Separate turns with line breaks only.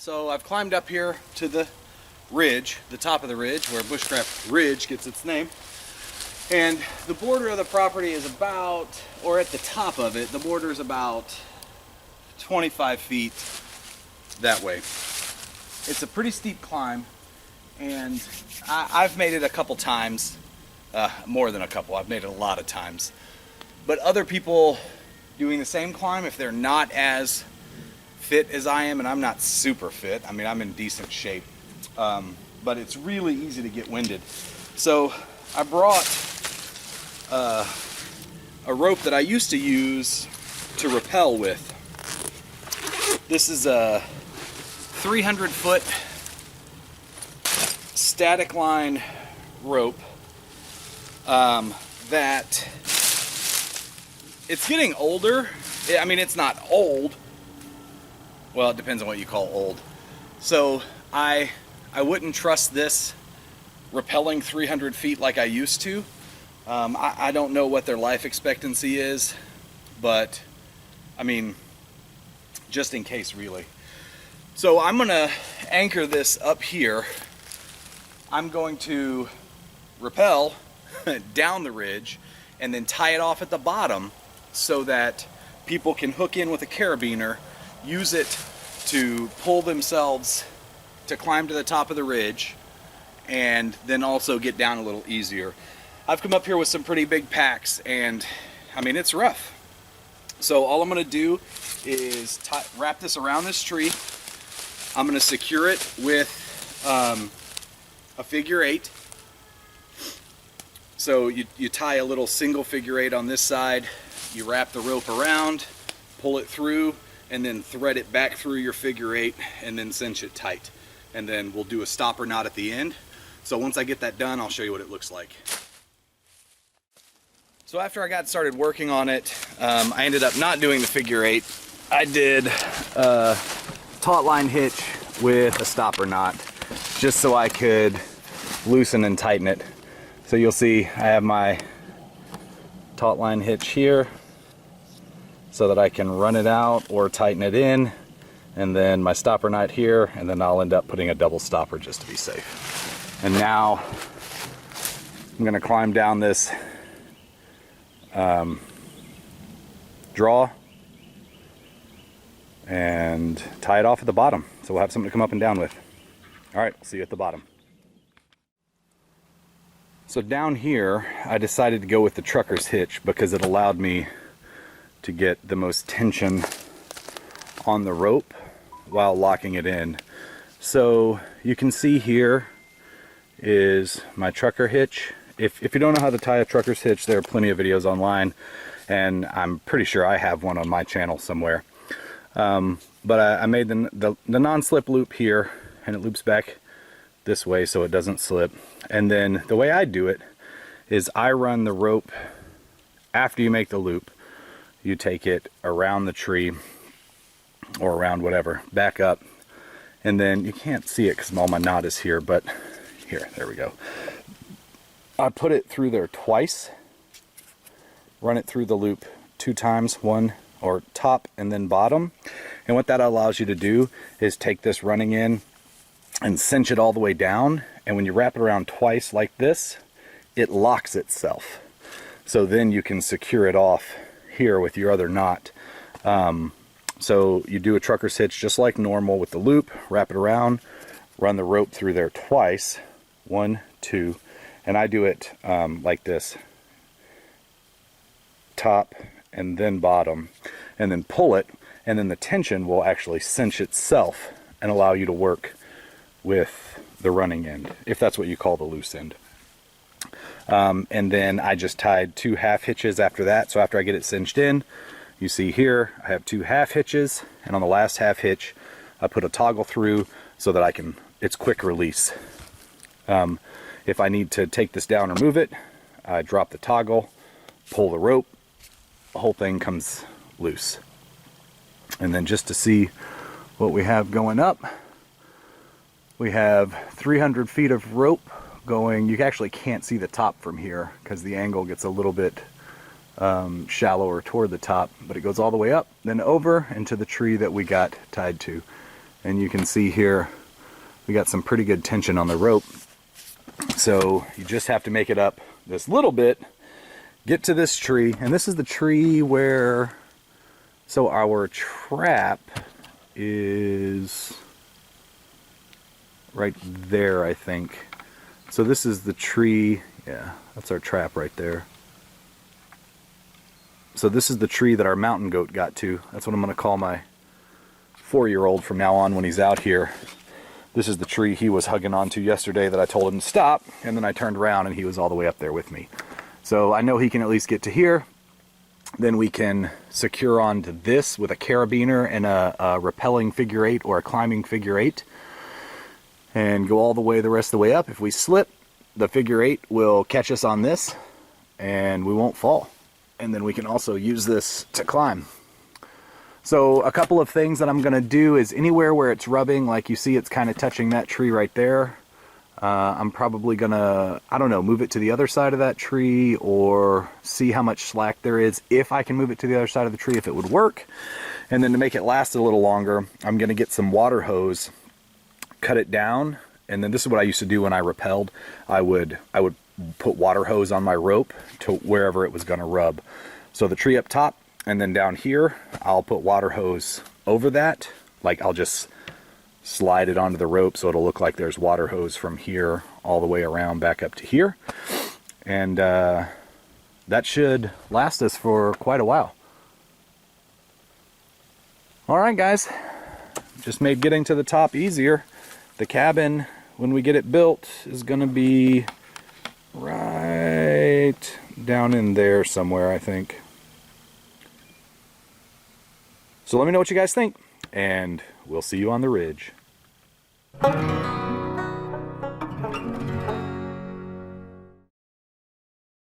So I've climbed up here to the ridge, the top of the ridge, where Bushcraft Ridge gets its name. And the border of the property is about, or at the top of it, the border is about 25 feet that way. It's a pretty steep climb, and I've made it a couple times, more than a couple, I've made it a lot of times. But other people doing the same climb, if they're not as fit as I am, and I'm not super fit, I mean, I'm in decent shape, but it's really easy to get winded. So I brought a rope that I used to use to rappel with. This is a 300-foot static line rope that it's getting older. I mean, it's not old. Well, it depends on what you call old. So I wouldn't trust this rappelling 300 feet like I used to. I don't know what their life expectancy is, but I mean, just in case, really. So I'm gonna anchor this up here. I'm going to rappel down the ridge and then tie it off at the bottom so that people can hook in with a carabiner, use it to pull themselves to climb to the top of the ridge, and then also get down a little easier. I've come up here with some pretty big packs, and I mean, it's rough. So all I'm gonna do is wrap this around this tree. I'm gonna secure it with a figure eight. So you tie a little single figure eight on this side, you wrap the rope around, pull it through, and then thread it back through your figure eight, and then cinch it tight. And then we'll do a stopper knot at the end. So once I get that done, I'll show you what it looks like. So after I got started working on it, I ended up not doing the figure eight. I did a taut line hitch with a stopper knot, just so I could loosen and tighten it. So you'll see I have my taut line hitch here so that I can run it out or tighten it in, and then my stopper knot here, and then I'll end up putting a double stopper just to be safe. And now I'm gonna climb down this draw and tie it off at the bottom, so we'll have something to come up and down with. All right, see you at the bottom. So down here, I decided to go with the trucker's hitch because it allowed me to get the most tension on the rope while locking it in. So you can see here is my trucker hitch. If you don't know how to tie a trucker's hitch, there are plenty of videos online, and I'm pretty sure I have one on my channel somewhere. But I made the non-slip loop here, and it loops back this way so it doesn't slip. And then the way I do it is I run the rope after you make the loop. You take it around the tree or around whatever, back up, and then you can't see it because all my knot is here, but here, there we go. I put it through there twice, run it through the loop 2 times, one or top and then bottom. And what that allows you to do is take this running in and cinch it all the way down. And when you wrap it around twice like this, it locks itself. So then you can secure it off here with your other knot. So you do a trucker's hitch just like normal with the loop, wrap it around, run the rope through there twice, 1, 2, and I do it like this, top and then bottom, and then pull it, and then the tension will actually cinch itself and allow you to work with the running end, if that's what you call the loose end. And then I just tied 2 half hitches after that. So after I get it cinched in, you see here I have 2 half hitches, and on the last half hitch I put a toggle through so that it's quick release. If I need to take this down or move it, I drop the toggle, pull the rope, the whole thing comes loose. And then just to see what we have going up, we have 300 feet of rope going. You actually can't see the top from here because the angle gets a little bit shallower toward the top, but it goes all the way up, then over into the tree that we got tied to. And you can see here, we got some pretty good tension on the rope. So you just have to make it up this little bit, get to this tree, and this is the tree where, so our trap is right there, I think. So this is the tree, yeah, that's our trap right there. So this is the tree that our mountain goat got to. That's what I'm going to call my 4-year-old from now on when he's out here. This is the tree he was hugging onto yesterday that I told him to stop, and then I turned around and he was all the way up there with me. So I know he can at least get to here. Then we can secure onto this with a carabiner and a rappelling figure 8 or a climbing figure 8 and go all the way the rest of the way up. If we slip, the figure 8 will catch us on this and we won't fall. And then we can also use this to climb. So a couple of things that I'm going to do is anywhere where it's rubbing, like you see it's kind of touching that tree right there, I'm probably going to, I don't know, move it to the other side of that tree or see how much slack there is, if I can move it to the other side of the tree, if it would work. And then to make it last a little longer, I'm going to get some water hose, cut it down, and then this is what I used to do when I rappelled. I would put water hose on my rope to wherever it was going to rub. So the tree up top, and then down here, I'll put water hose over that. Like I'll just slide it onto the rope so it'll look like there's water hose from here all the way around back up to here. And that should last us for quite a while. All right, guys, just made getting to the top easier. The cabin, when we get it built, is gonna be right down in there somewhere, I think. So let me know what you guys think, and we'll see you on the ridge.